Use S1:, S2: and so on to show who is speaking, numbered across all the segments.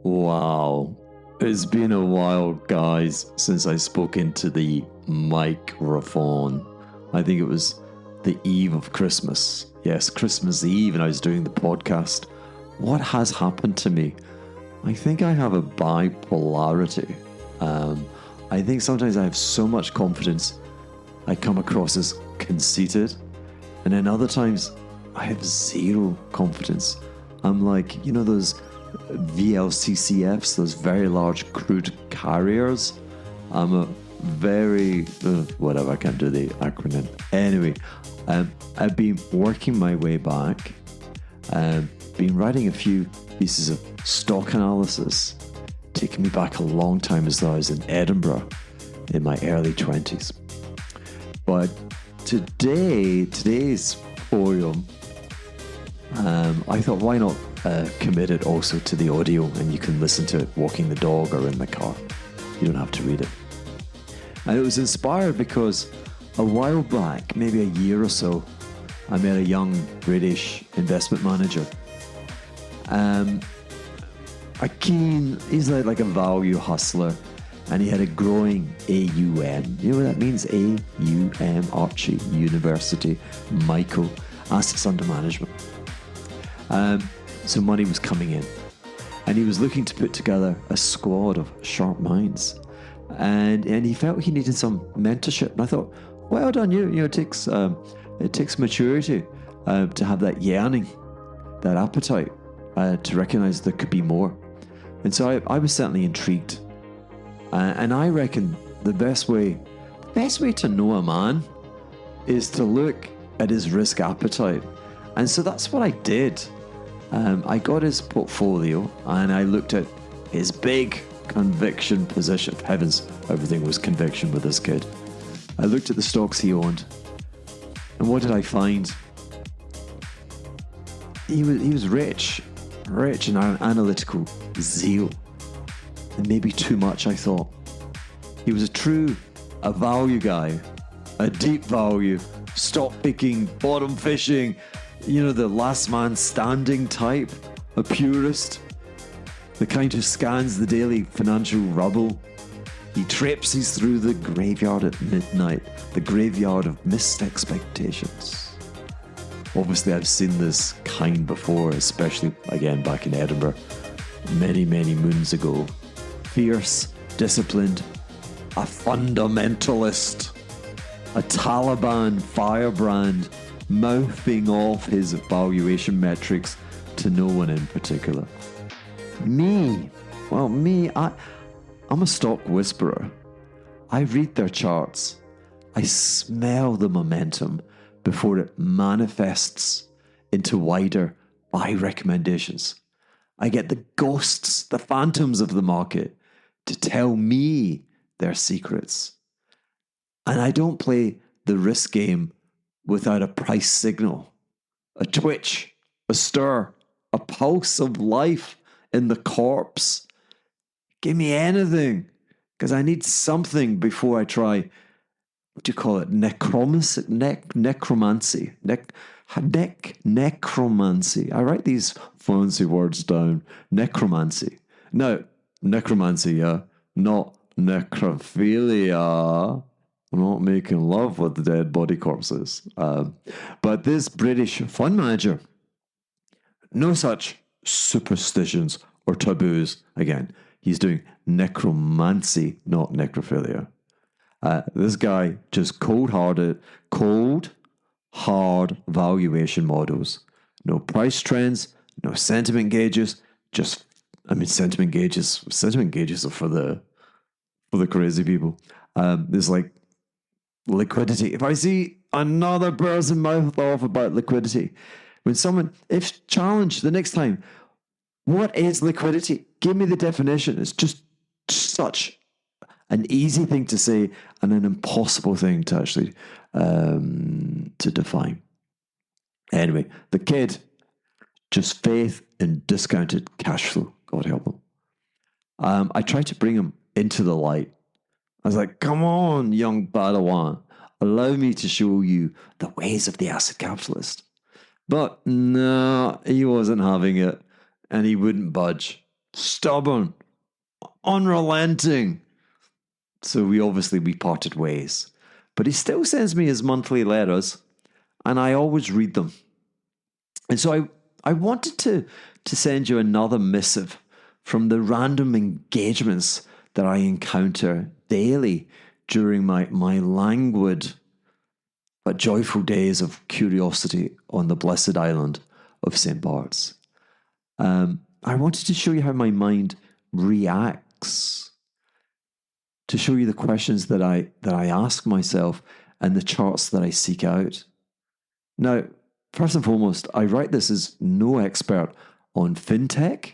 S1: Wow. It's been a while, guys, since I spoke into the microphone. I think it was the eve of Christmas. Yes, Christmas Eve, and I was doing the podcast. What has happened to me? I think I have a bipolarity. I think sometimes I have so much confidence, I come across as conceited. And then other times, I have zero confidence. I'm like, you know, those VLCCFs, those very large crude carriers. I'm a very, whatever, I can't do the acronym. Anyway, I've been working my way back, been writing a few pieces of stock analysis, taking me back a long time as though I was in Edinburgh in my early 20s. But today's poem, I thought, why not commit it also to the audio, and you can listen to it walking the dog or in the car. You don't have to read it. And it was inspired because a while back, maybe a year or so, I met a young British investment manager. He's like a value hustler, and he had a growing AUM. You know what that means? AUM, Archie University, Michael, assets under management. So money was coming in, and he was looking to put together a squad of sharp minds, and he felt he needed some mentorship. And I thought, well done you. You know, it takes maturity to have that yearning, that appetite to recognize there could be more. And so I was certainly intrigued, and I reckon the best way to know a man is to look at his risk appetite. And so that's what I did. I got his portfolio and I looked at his big conviction position. Heavens, everything was conviction with this kid. I looked at the stocks he owned, and what did I find? He was rich in analytical zeal, and maybe too much, I thought. He was a value guy, a deep value, stock picking, bottom fishing, you know, the last man standing type, a purist, the kind who scans the daily financial rubble. He traipses through the graveyard at midnight, the graveyard of missed expectations. Obviously, I've seen this kind before, especially, again, back in Edinburgh, many, many moons ago. Fierce, disciplined, a fundamentalist, a Taliban firebrand, mouthing off his valuation metrics to no one in particular. I'm a stock whisperer. I read their charts. I smell the momentum before it manifests into wider buy recommendations. I get the ghosts, the phantoms of the market to tell me their secrets. And I don't play the risk game without a price signal, a twitch, a stir, a pulse of life in the corpse. Give me anything, because I need something before I try, what do you call it, necromancy. Necromancy. I write these fancy words down. Necromancy. No, necromancy, yeah, not necrophilia. I'm not making love with the dead body corpses. But this British fund manager, no such superstitions or taboos. Again, he's doing necromancy, not necrophilia. This guy just cold, hard valuation models. No price trends, no sentiment gauges. Sentiment gauges are for the crazy people. There's like liquidity. If I see another person mouth off about liquidity, if challenged the next time, what is liquidity? Give me the definition. It's just such an easy thing to say and an impossible thing to actually to define. Anyway, the kid, just faith in discounted cash flow. God help him. I tried to bring him into the light. I was like, come on, young Padawan, allow me to show you the ways of the asset capitalist. But no, he wasn't having it, and he wouldn't budge. stubborn, unrelenting. So we parted ways. But he still sends me his monthly letters, and I always read them. And so I wanted to send you another missive from the random engagements that I encounter daily during my languid but joyful days of curiosity on the blessed island of St. Bart's. I wanted to show you how my mind reacts, to show you the questions that I ask myself and the charts that I seek out. Now, first and foremost, I write this as no expert on FinTech,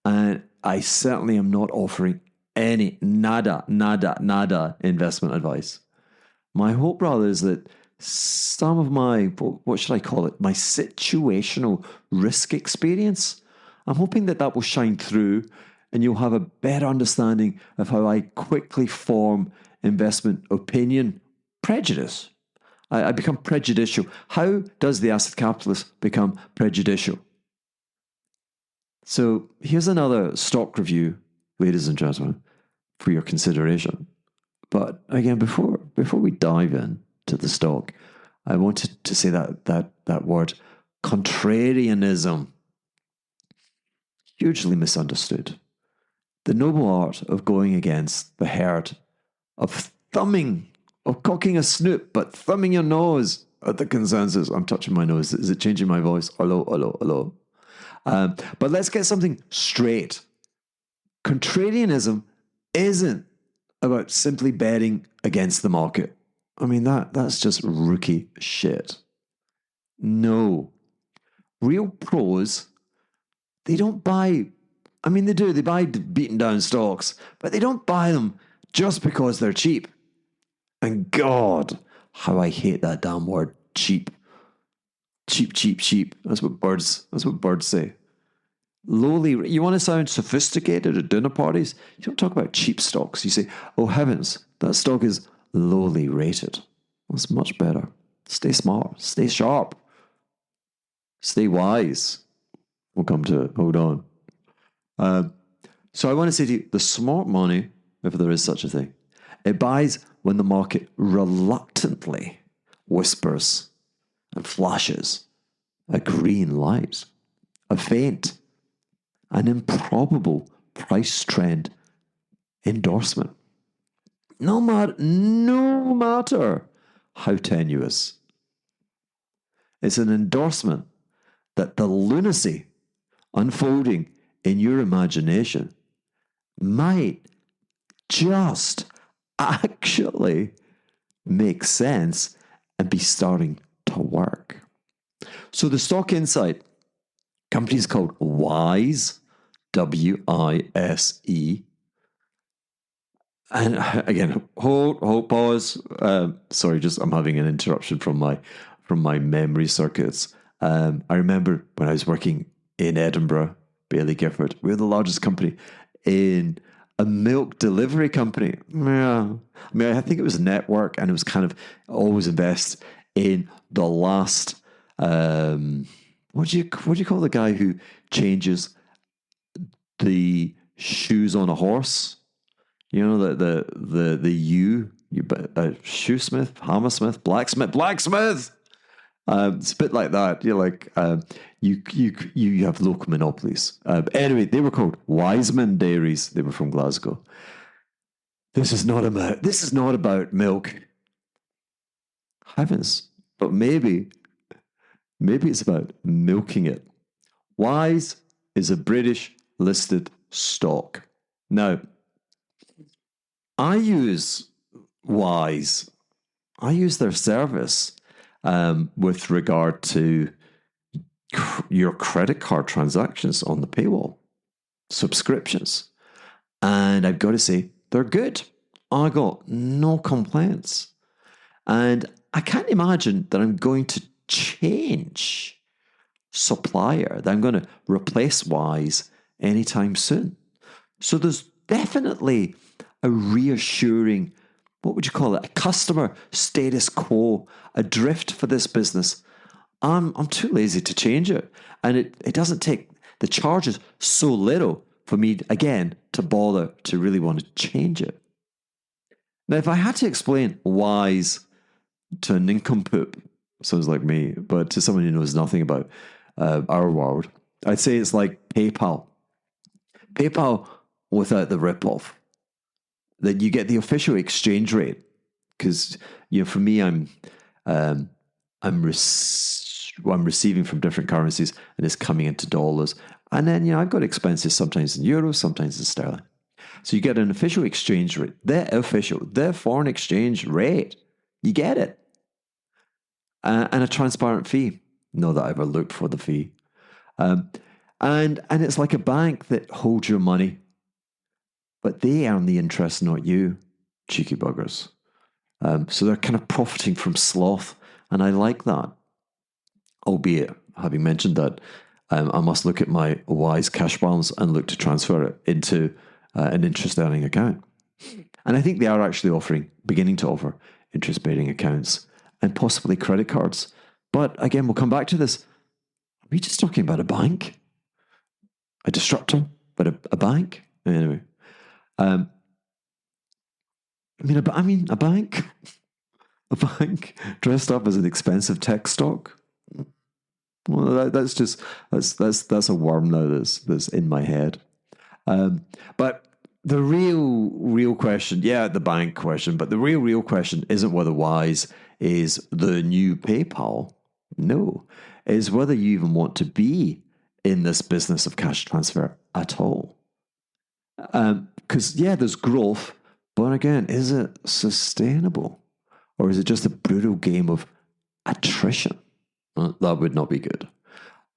S1: and I certainly am not offering any nada investment advice. My hope, rather, is that some of my, what should I call it, my situational risk experience, I'm hoping that will shine through and you'll have a better understanding of how I quickly form investment opinion prejudice. I become prejudicial. How does the asset capitalist become prejudicial? So here's another stock review, ladies and gentlemen, for your consideration. But again, before we dive in to the stock, I wanted to say that word, contrarianism, hugely misunderstood. The noble art of going against the herd, of cocking a snoot, but thumbing your nose at the consensus. I'm touching my nose. Is it changing my voice? Hello. But let's get something straight. Contrarianism isn't about simply betting against the market. I mean, that's just rookie shit. No. Real pros, they don't buy, I mean, they do, they buy beaten down stocks, but they don't buy them just because they're cheap. And God, how I hate that damn word, cheap. Cheap. That's what birds say. Lowly, you want to sound sophisticated at dinner parties? You don't talk about cheap stocks. You say, oh heavens, that stock is lowly rated. That's much better. Stay smart, stay sharp, stay wise. We'll come to it. Hold on. So I want to say to you, the smart money, if there is such a thing, it buys when the market reluctantly whispers and flashes a green light, a faint, an improbable price trend endorsement. No matter how tenuous. It's an endorsement that the lunacy unfolding in your imagination might just actually make sense and be starting to work. So the stock insight, company is called Wise, W-I-S-E. And again, hold, pause. Sorry, I'm having an interruption from my memory circuits. I remember when I was working in Edinburgh, Baillie Gifford, we were the largest company in a milk delivery company. Yeah. I mean, I think it was a network, and it was kind of always invest in the last. What do you call the guy who changes the shoes on a horse? You know, the shoesmith, hammersmith, blacksmith. It's a bit like that. You're like, you have local monopolies. Anyway, they were called Wiseman Dairies. They were from Glasgow. This is not about milk. Heavens, but maybe it's about milking it. Wise is a British listed stock. Now, I use Wise. I use their service with regard to your credit card transactions on the paywall, subscriptions. And I've got to say, they're good. I got no complaints. And I can't imagine that I'm going to change supplier, that I'm going to replace Wise anytime soon. So there's definitely a reassuring, what would you call it, a customer status quo, a drift for this business. I'm too lazy to change it. And it doesn't take, the charge is so little for me, again, to bother to really want to change it. Now, if I had to explain Wise to a nincompoop, sounds like me, but to someone who knows nothing about our world, I'd say it's like PayPal. PayPal without the ripoff. That you get the official exchange rate, because for me, I'm receiving from different currencies, and it's coming into dollars, and then I've got expenses sometimes in euros, sometimes in sterling. So you get an official exchange rate, the foreign exchange rate. You get it, and a transparent fee. Not that I ever looked for the fee, and it's like a bank that holds your money. But they earn the interest, not you, cheeky buggers. So they're kind of profiting from sloth, and I like that. Albeit, having mentioned that, I must look at my Wise cash balance and look to transfer it into an interest-earning account. And I think they are actually beginning to offer interest-bearing accounts and possibly credit cards. But again, we'll come back to this. Are we just talking about a bank? A disruptor, but a bank? Anyway. A bank, a bank dressed up as an expensive tech stock. Well, that's a worm now that's in my head. But the real question, the bank question, but the real question isn't whether Wise is the new PayPal. No, is whether you even want to be in this business of cash transfer at all. Because, there's growth, but again, is it sustainable? Or is it just a brutal game of attrition? That would not be good.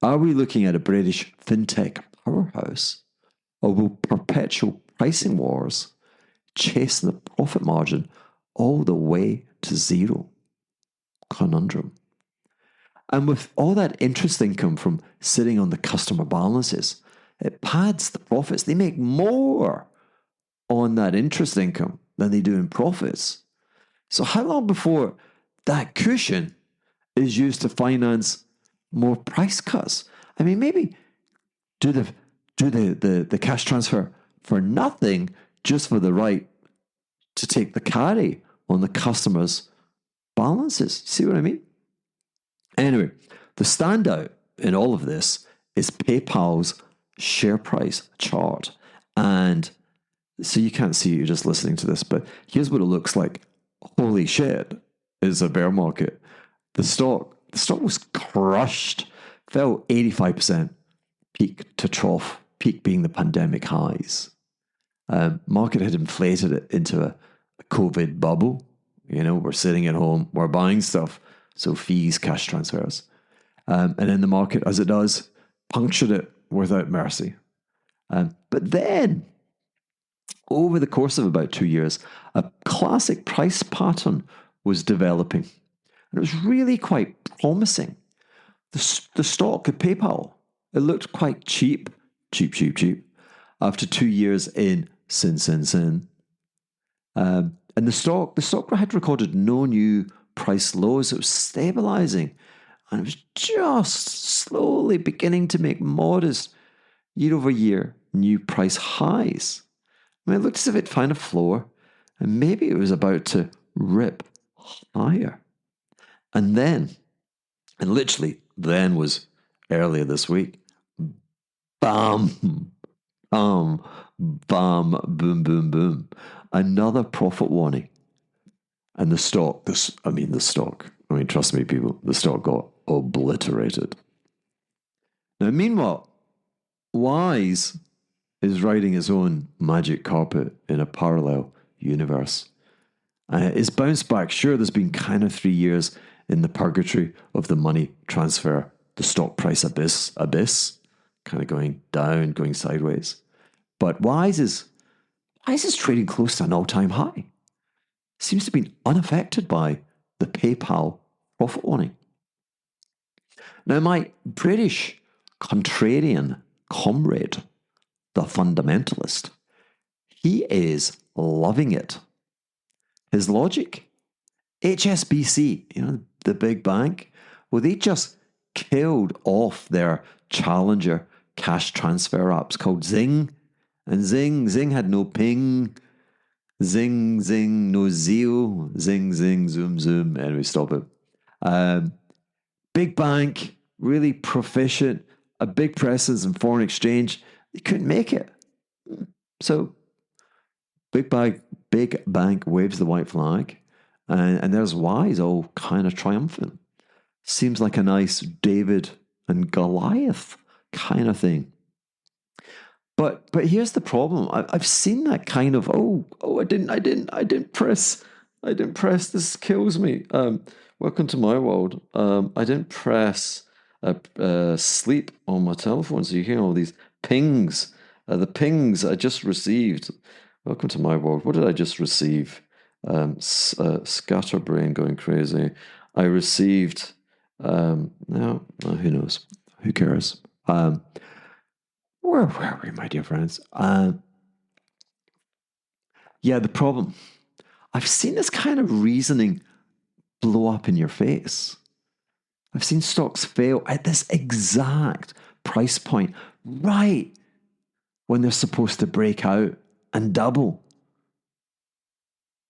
S1: Are we looking at a British FinTech powerhouse? Or will perpetual pricing wars chase the profit margin all the way to zero? Conundrum. And with all that interest income from sitting on the customer balances, it pads the profits. They make more on that interest income than they do in profits. So how long before that cushion is used to finance more price cuts? I mean, maybe do the cash transfer for nothing, just for the right to take the carry on the customer's balances. See what I mean? Anyway, the standout in all of this is PayPal's share price chart. And so you can't see it, you're just listening to this, but here's what it looks like. Holy shit, it's a bear market. The stock was crushed, fell 85%, peak to trough, peak being the pandemic highs. Market had inflated it into a COVID bubble. We're sitting at home, we're buying stuff, so fees, cash transfers. And then the market, as it does, punctured it without mercy. But then, over the course of about 2 years, a classic price pattern was developing. And it was really quite promising. The stock at PayPal, it looked quite cheap. After 2 years in sin. And the stock had recorded no new price lows. It was stabilizing. And it was just slowly beginning to make modest year-over-year new price highs. I mean, it looked as if it found a floor, and maybe it was about to rip higher. And literally then was earlier this week, bam, bam, bam, boom, boom, boom. Another profit warning. And the stock, trust me, people, the stock got obliterated. Now, meanwhile, Wise is riding his own magic carpet in a parallel universe. It's bounced back. Sure, there's been kind of 3 years in the purgatory of the money transfer, the stock price abyss, kind of going down, going sideways. But Wise is trading close to an all-time high. Seems to have been unaffected by the PayPal profit warning. Now, my British contrarian comrade, the fundamentalist, he is loving it. His logic, HSBC, the big bank, well, they just killed off their challenger cash transfer apps called Zing And Zing had no ping. Zing, no zeal. Zing, zoom. Anyway, stop it. Big bank, really proficient, a big presence in foreign exchange. They couldn't make it. So big bank waves the white flag, and there's Wise all kind of triumphant. Seems like a nice David and Goliath kind of thing. But here's the problem. I've seen that kind of I didn't press. This kills me. Welcome to my world. I didn't press sleep on my telephone, so you hear all these pings. The pings I just received. Welcome to my world. What did I just receive? Scatterbrain going crazy. I received. No, who knows? Who cares? Where were we, my dear friends? Yeah, the problem. I've seen this kind of reasoning blow up in your face. I've seen stocks fail at this exact price point, right when they're supposed to break out and double.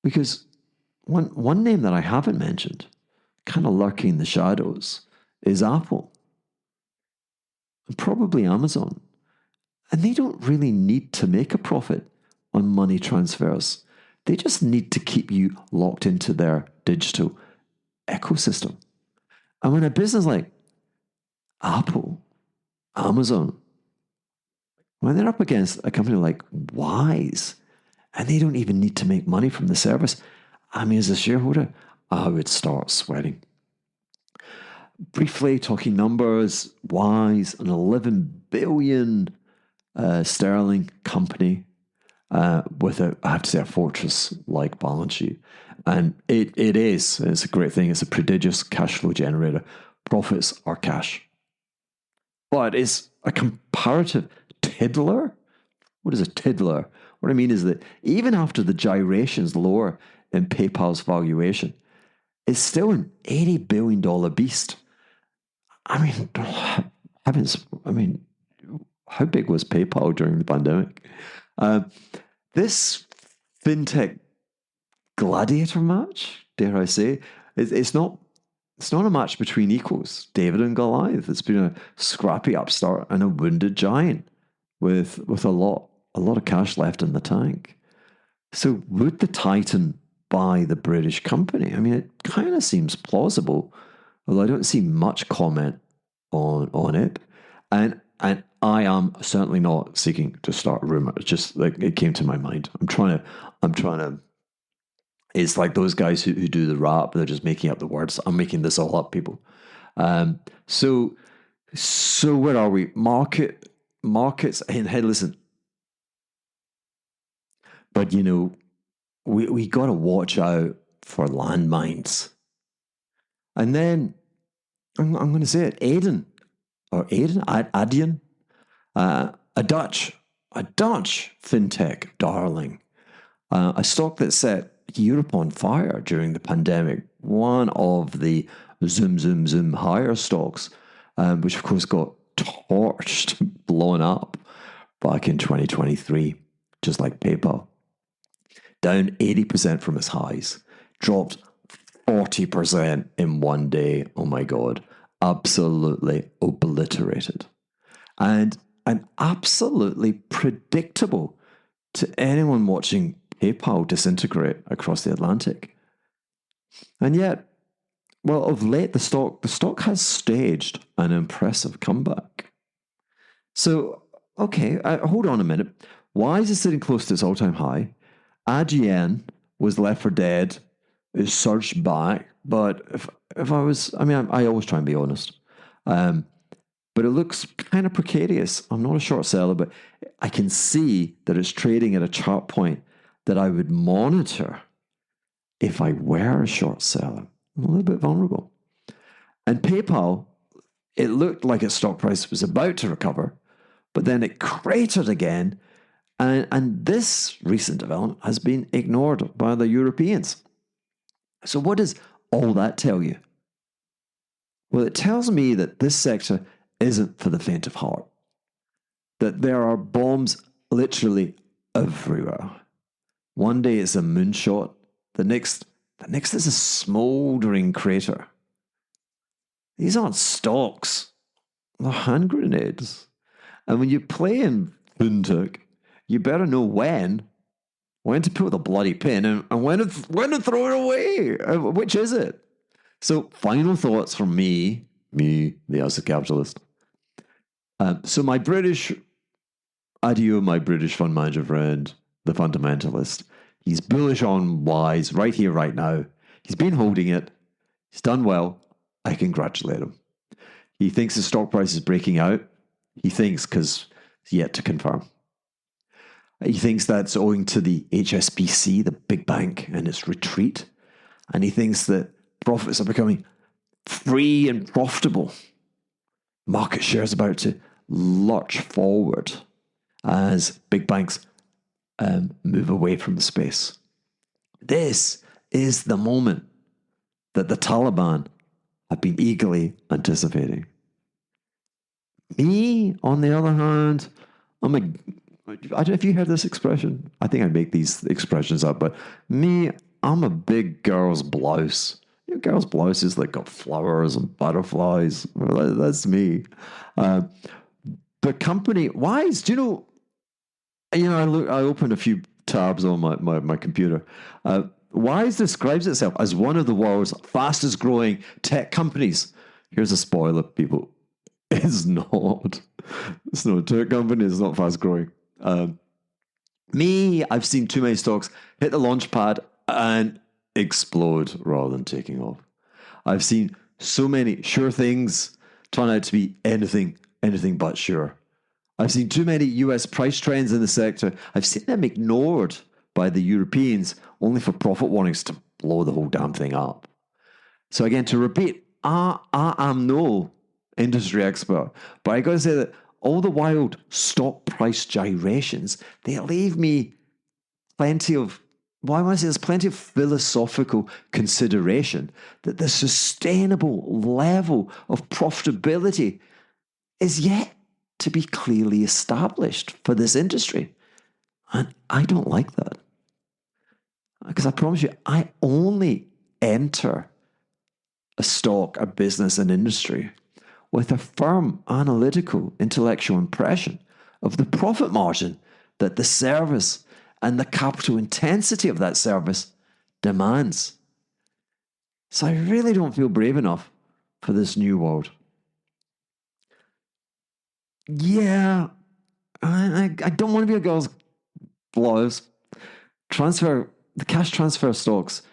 S1: Because one name that I haven't mentioned, kind of lurking in the shadows, is Apple. And probably Amazon. And they don't really need to make a profit on money transfers. They just need to keep you locked into their digital ecosystem. And when a business like Apple, Amazon, when they're up against a company like Wise, and they don't even need to make money from the service, I mean, as a shareholder, I would start sweating. Briefly talking numbers, Wise, an 11 billion sterling company with I have to say, a fortress-like balance sheet. And it's a great thing. It's a prodigious cash flow generator. Profits are cash. But it's a comparative tiddler. What is a tiddler? What I mean is that even after the gyrations lower in PayPal's valuation, it's still an $80 billion beast. I mean, heavens, how big was PayPal during the pandemic? This fintech gladiator match, dare I say, it's not a match between equals. David and Goliath. It's been a scrappy upstart and a wounded giant with a lot of cash left in the tank. So would the Titan buy the British company? I mean, it kind of seems plausible, although I don't see much comment on it. And I am certainly not seeking to start a rumor. It's just like it came to my mind. I'm trying to. It's like those guys who do the rap. They're just making up the words. I'm making this all up, people. So where are we? Markets. Hey, listen. But we got to watch out for landmines. And then I'm going to say it. Adyen, a Dutch fintech darling, a stock that set Europe on fire during the pandemic. One of the zoom higher stocks, which of course got torched, blown up back in 2023, just like PayPal. Down 80% from its highs, dropped 40% in one day. Oh my God. Absolutely obliterated. And absolutely predictable to anyone watching PayPal disintegrate across the Atlantic. And yet, well, of late, the stock has staged an impressive comeback. So, okay, hold on a minute. Why is it sitting close to its all-time high? Adyen was left for dead. It surged back. But if I was, I always try and be honest. But it looks kind of precarious. I'm not a short seller, but I can see that it's trading at a chart point that I would monitor if I were a short seller. I'm a little bit vulnerable. And PayPal, it looked like its stock price was about to recover, but then it cratered again. And this recent development has been ignored by the Europeans. So what does all that tell you? Well, it tells me that this sector isn't for the faint of heart. That there are bombs literally everywhere. One day it's a moonshot. The next is a smouldering crater. These aren't stocks. They're hand grenades. And when you play in FinTech, you better know when to put the bloody pin and when to throw it away. Which is it? So, final thoughts from me, the asset capitalist. So my British fund manager friend, the fundamentalist, he's bullish on Wise right here, right now. He's been holding it. He's done well. I congratulate him. He thinks the stock price is breaking out. He thinks, because it's yet to confirm. He thinks that's owing to the HSBC, the big bank, and its retreat. And he thinks that profits are becoming free and profitable. Market share is about to lurch forward as big banks move away from the space. This is the moment that the Taliban have been eagerly anticipating. Me, on the other hand, I don't know if you heard this expression. I think I make these expressions up, but me, I'm a big girl's blouse. You know, girls' blouses that got flowers and butterflies. Well, that's me. The company, Wise, do you know, I opened a few tabs on my computer. Wise describes itself as one of the world's fastest growing tech companies. Here's a spoiler, people. It's not. It's not a tech company. It's not fast growing. I've seen too many stocks hit the launch pad and explode rather than taking off. I've seen so many sure things turn out to be anything but sure. I've seen too many US price trends in the sector. I've seen them ignored by the Europeans only for profit warnings to blow the whole damn thing up. So again, to repeat, I am no industry expert, but I got to say that all the wild stock price gyrations, they leave me plenty of philosophical consideration that the sustainable level of profitability is yet to be clearly established for this industry. And I don't like that. Because I promise you, I only enter a stock, a business, an industry with a firm analytical, intellectual impression of the profit margin that the service and the capital intensity of that service demands. So I really don't feel brave enough for this new world. Yeah, I don't want to be a girl's blouse. The cash transfer stocks,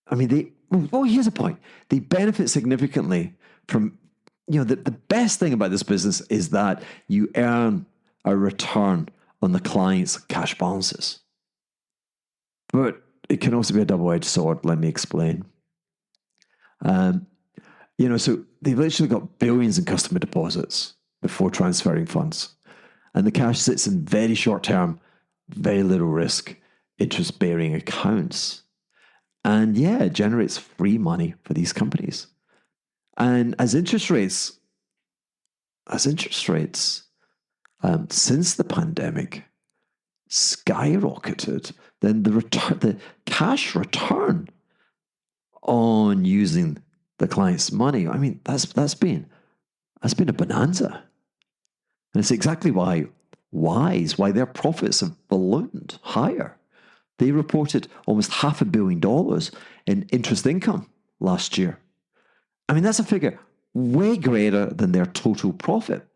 S1: I mean, here's a point. They benefit significantly from, the best thing about this business is that you earn a return on the client's cash balances. But it can also be a double-edged sword. Let me explain. So they've literally got billions in customer deposits before transferring funds. And the cash sits in very short-term, very little risk, interest-bearing accounts. And it generates free money for these companies. And as interest rates, since the pandemic skyrocketed, then the cash return on using the client's money, I mean, that's been a bonanza. And it's exactly why their profits have ballooned higher. They reported almost $500 million in interest income last year. I mean, that's a figure way greater than their total profit.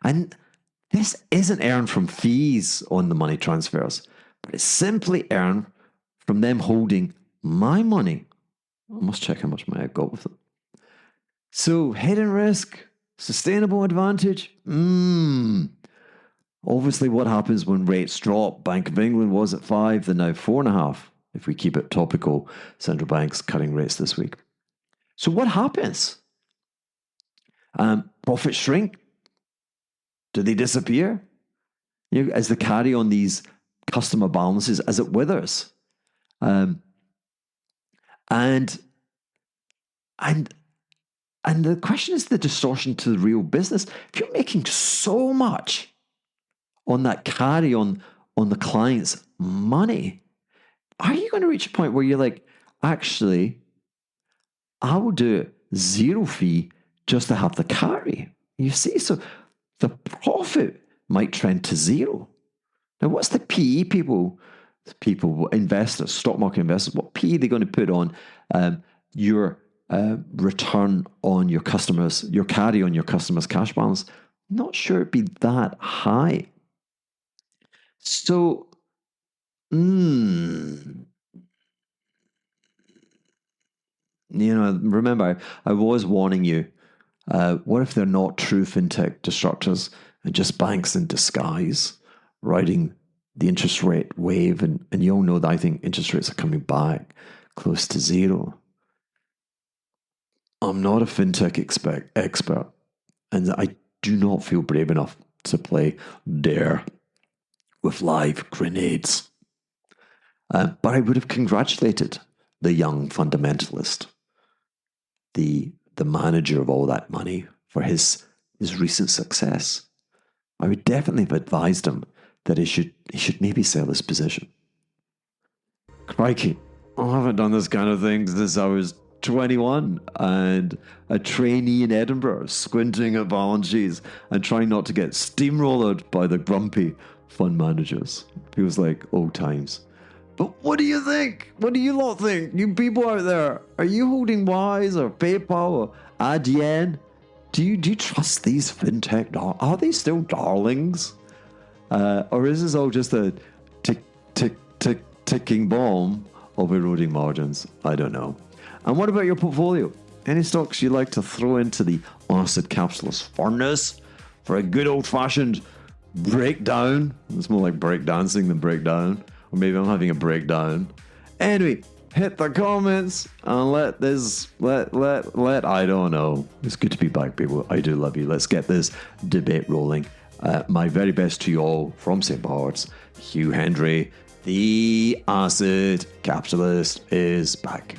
S1: And this isn't earned from fees on the money transfers, but it's simply earned from them holding my money. I must check how much money I've got with them. So, hidden risk, sustainable advantage. Obviously, what happens when rates drop? Bank of England was at 5, they're now 4.5. If we keep it topical, central banks cutting rates this week. So what happens? Profits shrink. Do they disappear? As they carry on these customer balances, as it withers. And the question is the distortion to the real business. If you're making so much on that carry on the client's money, are you going to reach a point where you're like, actually, I will do it zero fee just to have the carry? You see, so the profit might trend to zero. Now, what's the PE people, investors, stock market investors, what PE are they going to put on your return on your customers, your carry on your customers' cash balance? Not sure it'd be that high. So, remember, I was warning you. What if they're not true fintech disruptors and just banks in disguise, riding the interest rate wave? And you all know that I think interest rates are coming back close to zero. I'm not a fintech expert, and I do not feel brave enough to play dare with live grenades. But I would have congratulated the young fundamentalist, the manager of all that money, for his recent success. I would definitely have advised him that he should maybe sell his position. Crikey, I haven't done this kind of thing since I was 21 and a trainee in Edinburgh, squinting at balance sheets and trying not to get steamrolled by the grumpy fund managers. Feels like old times. But what do you think? What do you lot think? You people out there, are you holding Wise or PayPal or Adyen? Do you trust these fintech? Are they still darlings? Or is this all just a ticking bomb of eroding margins? I don't know. And what about your portfolio? Any stocks you like to throw into the acid capitalist furnace for a good old-fashioned breakdown? It's more like breakdancing than breakdown. Or maybe I'm having a breakdown. Anyway, hit the comments and let I don't know. It's good to be back, people. I do love you. Let's get this debate rolling. My very best to you all from St. Bart's, Hugh Hendry, the acid capitalist, is back.